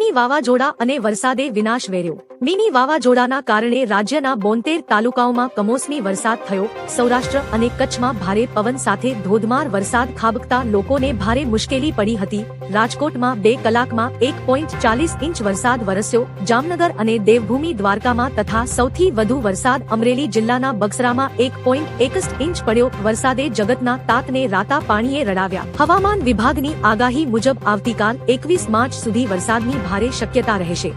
Mini વાવાઝોડા અને વરસાદે વિનાશ વેર્યો। મિની વાવાઝોડાના કારણે રાજ્યના 72 તાલુકાઓમાં કમોસમી વરસાદ થયો। સૌરાષ્ટ્ર અને કચ્છમાં ભારે પવન સાથે ધોધમાર વરસાદ ખાબકતા લોકોને ભારે મુશ્કેલી પડી હતી। રાજકોટમાં 2 કલાકમાં 1.40 ઇંચ વરસાદ વરસ્યો। જામનગર અને દેવભૂમિ દ્વારકામાં તથા સૌથી વધુ વરસાદ અમરેલી જિલ્લાના બગસરામાં 1.61 ઇંચ પડ્યો। વરસાદે જગતના તાતને રાતા પાણીએ રડાવ્યા। હવામાન વિભાગની આગાહી મુજબ આવતીકાલ 21 માર્ચ સુધી વરસાદની ભારે શક્યતા રહેશે।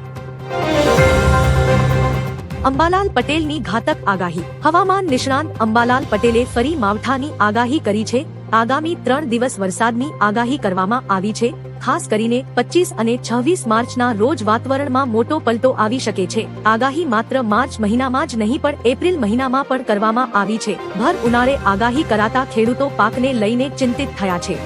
અંબાલાલ પટેલની ઘાતક આગાહી। હવામાન નિષ્ણાંત અંબાલાલ પટેલે ફરી માવઠાની આગાહી કરી છે। આગામી 3 દિવસ વરસાદની આગાહી કરવામાં આવી છે। ખાસ કરીને 25 અને 26 માર્ચના રોજ વાતાવરણમાં મોટો પલટો આવી શકે છે। આગાહી માત્ર માર્ચ મહિનામાં જ નહીં પણ એપ્રિલ મહિનામાં પણ કરવામાં આવી છે। ભર ઉનાળે આગાહી કરાતા ખેડૂતો પાકને લઈને ચિંતિત થયા છે।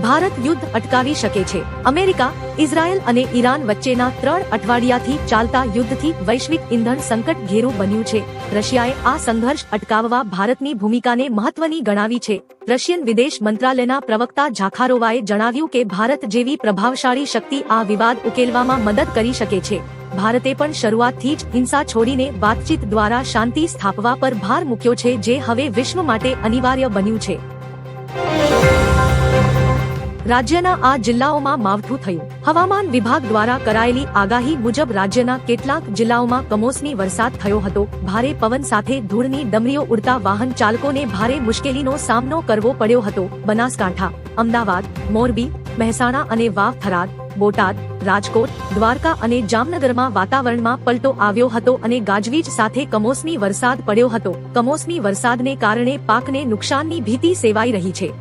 ભારત યુદ્ધ અટકાવી શકે છે। અમેરિકા, ઇઝરાયલ અને ઈરાન વચ્ચેના 3 અઠવાડિયાથી ચાલતા યુદ્ધથી વૈશ્વિક ઇંધણ સંકટ ઘેરું બન્યું છે। રશિયાએ આ સંઘર્ષ અટકાવવા ભારતની ભૂમિકાને મહત્વની ગણાવી છે। રશિયન વિદેશ મંત્રાલયના પ્રવક્તા ઝાખારોવાએ જણાવ્યું કે ભારત જેવી પ્રભાવશાળી શક્તિ આ વિવાદ ઉકેલવામાં મદદ કરી શકે છે। ભારતે પણ શરૂઆતથી જ હિંસા છોડીને વાતચીત દ્વારા શાંતિ સ્થાપવા પર ભાર મૂક્યો છે, જે હવે વિશ્વ માટે અનિવાર્ય બન્યું છે। રાજ્યના આ જિલ્લાઓમાં માવઠું થયું। હવામાન વિભાગ દ્વારા કરાયેલી આગાહી મુજબ રાજ્યના કેટલાક જિલ્લાઓમાં કમોસમી વરસાદ થયો હતો। ભારે પવન સાથે ધૂળની ડમરીઓ ઉડતા વાહન ચાલકોને ભારે મુશ્કેલીનો સામનો કરવો પડ્યો હતો। બનાસકાંઠા, અમદાવાદ, મોરબી, મહેસાણા અને વાવ, થરાદ, બોટાદ, રાજકોટ, દ્વારકા અને જામનગરમાં વાતાવરણમાં પલટો આવ્યો હતો અને ગાજવીજ સાથે કમોસમી વરસાદ પડ્યો હતો। કમોસમી વરસાદને કારણે પાકને નુકસાનની ભીતિ સેવાઈ રહી છે।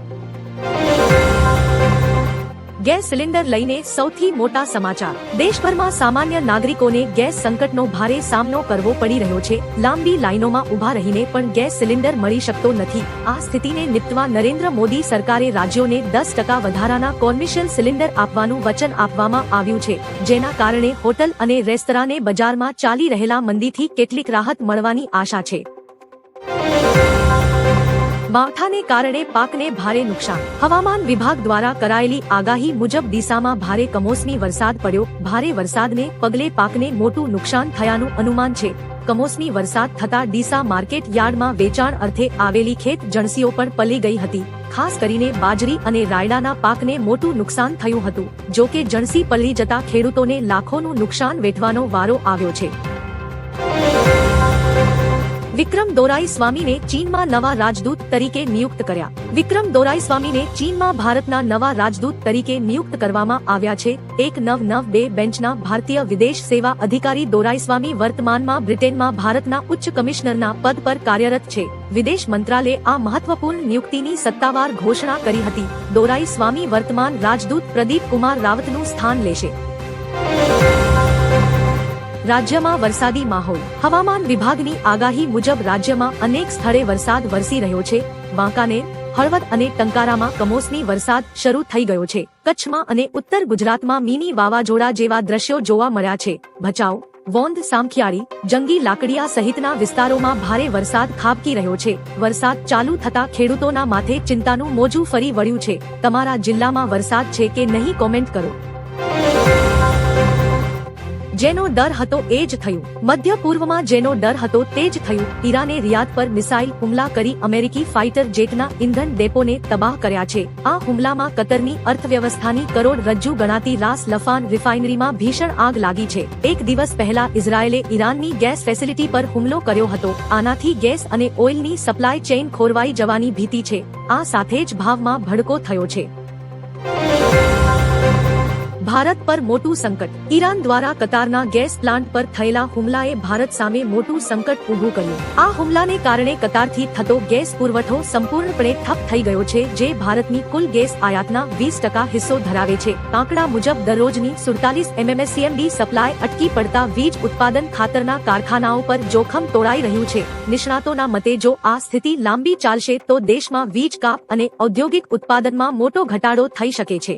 ગેસ સિલિન્ડર લઈને સૌથી મોટા સમાચાર। દેશભરમાં સામાન્ય નાગરિકોને ગેસ સંકટનો ભારે સામનો કરવો પડી રહ્યો છે। લાંબી લાઈનોમાં ઊભા રહીને પણ ગેસ સિલિન્ડર મળી શકતો નથી। આ સ્થિતિને નિપટવા નરેન્દ્ર મોદી સરકારે રાજ્યોને 10% વધારાના કોમર્શિયલ સિલિન્ડર આપવાનું વચન આપવામાં આવ્યું છે, જેના કારણે હોટલ અને રેસ્તોરાંને બજારમાં ચાલી રહેલા મંદીથી કેટલીક રાહત મળવાની આશા છે। માવઠાને કારણે પાકને ભારે નુકસાન। હવામાન વિભાગ દ્વારા કરાયેલી આગાહી મુજબ ડીસામાં ભારે કમોસમી વરસાદ પડ્યો। ભારે વરસાદને પગલે પાકને મોટું નુકસાન થયાનું અનુમાન છે। કમોસમી વરસાદ થતા ડીસા માર્કેટ યાર્ડમાં વેચાણ અર્થે આવેલી ખેત જણસીઓ પણ પલળી ગઈ હતી। ખાસ કરીને બાજરી અને રાયડાના પાકને મોટું નુકસાન થયું હતું। જો કે જણસી પલળી જતા ખેડૂતોને લાખોનું નુકસાન વેઠવાનો વારો આવ્યો છે। વિક્રમ દોરાઈસ્વામીને ચીનમાં નવા રાજદૂત તરીકે નિયુક્ત કર્યા। વિક્રમ દોરાઈસ્વામીને ચીનમાં ભારતના નવા રાજદૂત તરીકે નિયુક્ત કરવામાં આવ્યા છે। 1992 બેન્ચના ભારતીય વિદેશ સેવા અધિકારી દોરાઈસ્વામી વર્તમાનમાં બ્રિટનમાં ભારતના ઉચ્ચ કમિશનરના પદ પર કાર્યરત છે। વિદેશ મંત્રાલયે આ મહત્વપૂર્ણ નિયુક્તિની સત્તાવાર ઘોષણા કરી હતી। દોરાઈસ્વામી વર્તમાન રાજદૂત પ્રદીપ કુમાર રાવતનું સ્થાન લેશે। રાજ્યમાં વરસાદી માહોલ। હવામાન વિભાગની આગાહી મુજબ રાજ્યમાં અનેક સ્થળે વરસાદ વરસી રહ્યો છે। વાંકાનેર, હળવદ અને ટંકારામાં કમોસમી વરસાદ શરૂ થઈ ગયો છે। કચ્છમાં અને ઉત્તર ગુજરાતમાં મિની વાવાઝોડા જેવા દ્રશ્યો જોવા મળ્યા છે। ભચાઉ, વોંધ, સામખિયાળી, જંગી લાકડિયા સહિતના વિસ્તારોમાં ભારે વરસાદ ખાબકી રહ્યો છે। વરસાદ ચાલુ થતા ખેડૂતોના માથે ચિંતાનું મોજું ફરી વળ્યું છે। તમારા જિલ્લામાં વરસાદ છે કે નહીં, કોમેન્ટ કરો। જેનો ડર હતો એ જ થયું। મધ્ય પૂર્વમાં જેનો ડર હતો તે જ થયું। ઈરાને રિયાદ પર મિસાઇલ હુમલા કરી અમેરિકી ફાઇટર જેટના ઇંધણ ડેપોને તબાહ કર્યા છે। આ હુમલામાં કતરની અર્થવ્યવસ્થાની કરોડરજ્જુ ગણાતી રાસ લફાન રિફાઇનરીમાં ભીષણ આગ લાગી છે। એક દિવસ પહેલા ઇઝરાયેલે ઈરાનની ગેસ ફેસિલિટી પર હુમલો કર્યો હતો। આનાથી ગેસ અને ઓઇલની સપ્લાય ચેઇન ખોરવાઈ જવાની ભીતિ છે। આ સાથે જ ભાવમાં ભડકો થયો છે। ભારત પર મોટું સંકટ। ઈરાન દ્વારા કતારના ગેસ પ્લાન્ટ પર થયેલા હુમલાએ ભારત સામે મોટું સંકટ ઊભું કર્યું। આ હુમલાને કારણે કતારથી થતો ગેસ પુરવઠો સંપૂર્ણપણે ઠપ થઈ ગયો છે, જે ભારતની કુલ ગેસ આયાતના 20% હિસ્સો ધરાવે છે। આંકડા મુજબ દરરોજની 47 MMSCMD સપ્લાય અટકી પડતા વીજ ઉત્પાદન ખાતરના કારખાનાઓ પર જોખમ તોળાઈ રહ્યું છે। નિષ્ણાતોના મતે જો આ સ્થિતિ લાંબી ચાલશે તો દેશમાં વીજ કાપ અને ઔદ્યોગિક ઉત્પાદનમાં મોટો ઘટાડો થઈ શકે છે।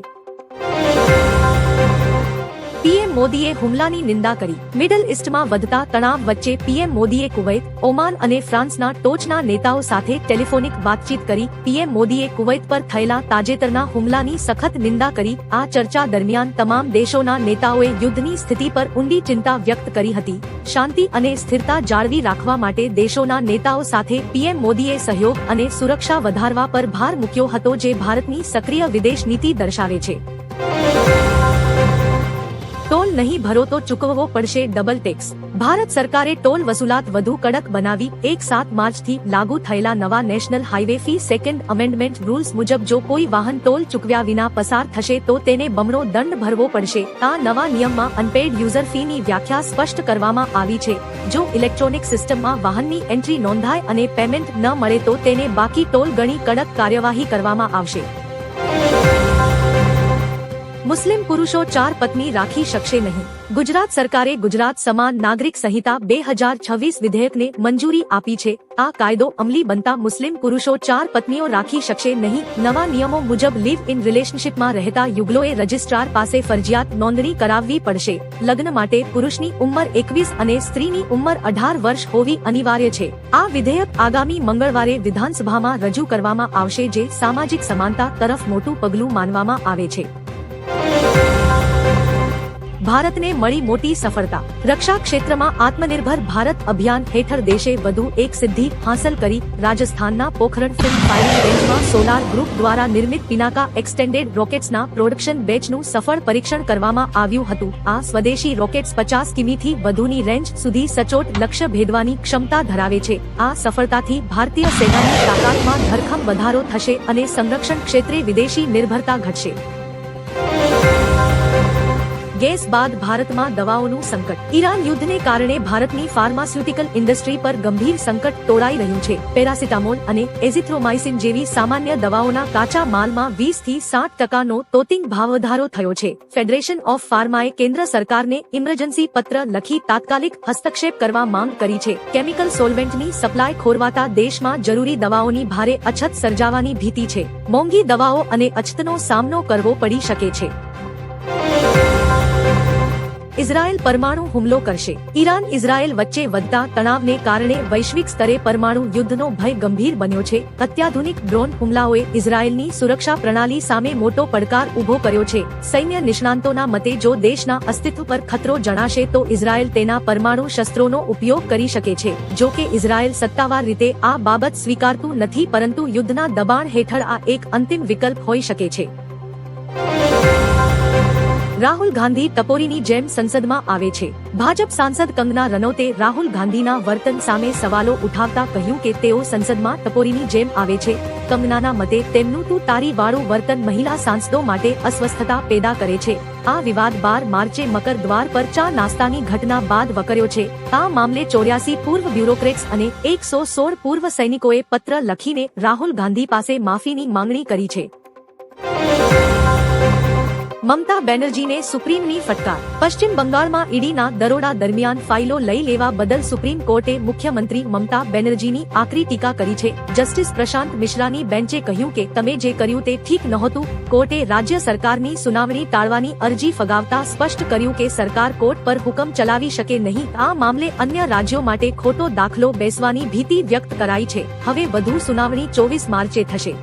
પીએમ મોદીએ હુમલાની નિંદા કરી. મિડલ ઇસ્ટમાં વધતા તણાવ વચ્ચે પીએમ મોદીએ કુવૈત, ઓમાન અને ફ્રાન્સના ટોચના નેતાઓ સાથે ટેલિફોનિક વાતચીત કરી. પીએમ મોદીએ કુવૈત પર થયેલા તાજેતરના હુમલાની સખત નિંદા કરી. આ ચર્ચા દરમિયાન તમામ દેશોના નેતાઓએ યુદ્ધની સ્થિતિ પર ઊંડી ચિંતા વ્યક્ત કરી હતી. શાંતિ અને સ્થિરતા જાળવી રાખવા માટે દેશોના નેતાઓ સાથે પીએમ મોદીએ સહયોગ અને સુરક્ષા વધારવા પર ભાર મૂક્યો હતો, જે ભારતની સક્રિય વિદેશ નીતિ દર્શાવે છે. ટોલ નહીં ભરો તો ચૂકવવો પડશે ડબલ ટેક્સ. ભારત સરકારે ટોલ વસૂલાત વધુ કડક બનાવી. 7 માર્ચથી લાગુ થયેલા નવા national highway fee second amendment rules મુજબ જો કોઈ વાહન ટોલ ચૂકવ્યા વિના પસાર થશે તો તેને બમણો દંડ ભરવો પડશે. આ નવા નિયમમાં અનપેડ યુઝર ફીની વ્યાખ્યા સ્પષ્ટ કરવામાં આવી છે. જો ઇલેક્ટ્રોનિક સિસ્ટમમાં વાહનની એન્ટ્રી નોંધાય અને પેમેન્ટ ન મળે તો તેને બાકી ટોલ ગણી કડક કાર્યવાહી કરવામાં આવશે. મુસ્લિમ પુરુષો 4 પત્ની રાખી શકશે નહીં. ગુજરાત સરકારે ગુજરાત સમાન નાગરિક સંહિતા 2026 વિધેયકને મંજૂરી આપી છે. આ કાયદો અમલી બનતા મુસ્લિમ પુરુષો 4 પત્નીઓ રાખી શકશે નહીં. નવા નિયમો મુજબ લિવ ઇન રિલેશનશીપમાં રહેતા યુગલોએ રજિસ્ટ્રાર પાસે ફરજિયાત નોંધણી કરાવવી પડશે. લગ્ન માટે પુરુષની ઉંમર 21 અને સ્ત્રીની ઉંમર 18 વર્ષ હોવી અનિવાર્ય છે. આ વિધેયક આગામી મંગળવારે વિધાનસભામાં રજૂ કરવામાં આવશે, જે સામાજિક સમાનતા તરફ મોટું પગલું માનવામાં આવે છે. ભારતને મળી મોટી સફળતા. રક્ષા ક્ષેત્રમાં આત્મનિર્ભર ભારત અભિયાન હેઠળ દેશે વધુ એક સિદ્ધિ હાંસલ કરી. રાજસ્થાનના પોખરણ ફિલ્મ ફાયરિંગ રેન્જમાં સોલાર ગ્રુપ દ્વારા નિર્મિત પિનાકા એક્સટેન્ડેડ રોકેટ્સના પ્રોડક્શન બેચનું સફળ પરીક્ષણ કરવામાં આવ્યું હતું. આ સ્વદેશી રોકેટ્સ 50 કિમીથી વધુની રેન્જ સુધી સચોટ લક્ષ્ય ભેદવાની ક્ષમતા ધરાવે છે. આ સફળતાથી ભારતીય સેનાની તાકાતમાં ધરખમ વધારો થશે અને સંરક્ષણ ક્ષેત્રે વિદેશી નિર્ભરતા ઘટશે. ગેસ બાદ ભારતમાં દવાઓનું સંકટ. ઈરાન યુદ્ધને કારણે ભારતની ફાર્માસ્યુટિકલ ઇન્ડસ્ટ્રી પર ગંભીર સંકટ તોળાઈ રહ્યું છે. પેરાસિટામોલ અને એઝિથ્રોમાઇસિન જેવી સામાન્ય દવાઓના કાચા માલમાં 20 થી 60% તોતિંગ ભાવવધારો થયો છે. ફેડરેશન ઓફ ફાર્માએ કેન્દ્ર સરકારને ઇમરજન્સી પત્ર લખી તાત્કાલિક હસ્તક્ષેપ કરવા માંગ કરી છે. કેમિકલ સોલ્વેન્ટની સપ્લાય ખોરવાતા દેશમાં જરૂરી દવાઓની ભારે અછત સર્જાવાની ભીતિ છે. મોંઘી દવાઓ અને અછતનો સામનો કરવો પડી શકે છે. ઇઝરાયલ પરમાણુ હુમલો કરશે. ઈરાન ઇઝરાયલ વચ્ચે વધતા તણાવને કારણે વૈશ્વિક સ્તરે પરમાણુ યુદ્ધનો ભય ગંભીર બન્યો છે. અત્યાધુનિક ડ્રોન હુમલાઓએ ઇઝરાયલની સુરક્ષા પ્રણાલી સામે મોટો પડકાર ઊભો કર્યો છે. સૈન્ય નિષ્ણાંતોના મતે જો દેશના અસ્તિત્વ પર ખતરો જણાશે તો ઇઝરાયલ તેના પરમાણુ શસ્ત્રોનો ઉપયોગ કરી શકે છે. જો કે ઇઝરાયલ સત્તાવાર રીતે આ બાબત સ્વીકારતું નથી, પરંતુ યુદ્ધના દબાણ હેઠળ આ એક અંતિમ વિકલ્પ હોઈ શકે છે. રાહુલ ગાંધી ટપોરીની જેમ સંસદમાં આવે છે. ભાજપ સાંસદ કંગના રનૌતે રાહુલ ગાંધીના વર્તન સામે સવાલો ઉઠાવતા કહ્યું કે તેઓ સંસદમાં ટપોરીની જેમ આવે છે. કંગનાના મતે તેમનું તું તારી વાળું વર્તન મહિલા સાંસદો માટે અસ્વસ્થતા પેદા કરે છે. આ વિવાદ 12 માર્ચે મકર દ્વાર પર ચા નાસ્તાની ઘટના બાદ વકર્યો છે. આ મામલે 84 પૂર્વ બ્યુરોક્રેટ્સ અને 116 પૂર્વ સૈનિકોએ પત્ર લખીને રાહુલ ગાંધી પાસે માફીની માંગણી કરી છે. મમતા બેનર્જીને સુપ્રીમની ફટકાર. પશ્ચિમ બંગાળમાં ઈડીના દરોડા દરમિયાન ફાઇલો લઈ લેવા બદલ સુપ્રીમ કોર્ટે મુખ્યમંત્રી મમતા બેનર્જીની આકરી ટીકા કરી છે. જસ્ટિસ પ્રશાંત મિશ્રાની બેન્ચે કહ્યું કે તમે જે કર્યું તે ઠીક નહોતું. કોર્ટે રાજ્ય સરકારની સુનાવણી ટાળવાની અરજી ફગાવતા સ્પષ્ટ કર્યું કે સરકાર કોર્ટ પર હુકમ ચલાવી શકે નહીં. આ મામલે અન્ય રાજ્યો માટે ખોટો દાખલો બેસવાની ભીતિ વ્યક્ત કરાઈ છે. હવે વધુ સુનાવણી 24 માર્ચે થશે.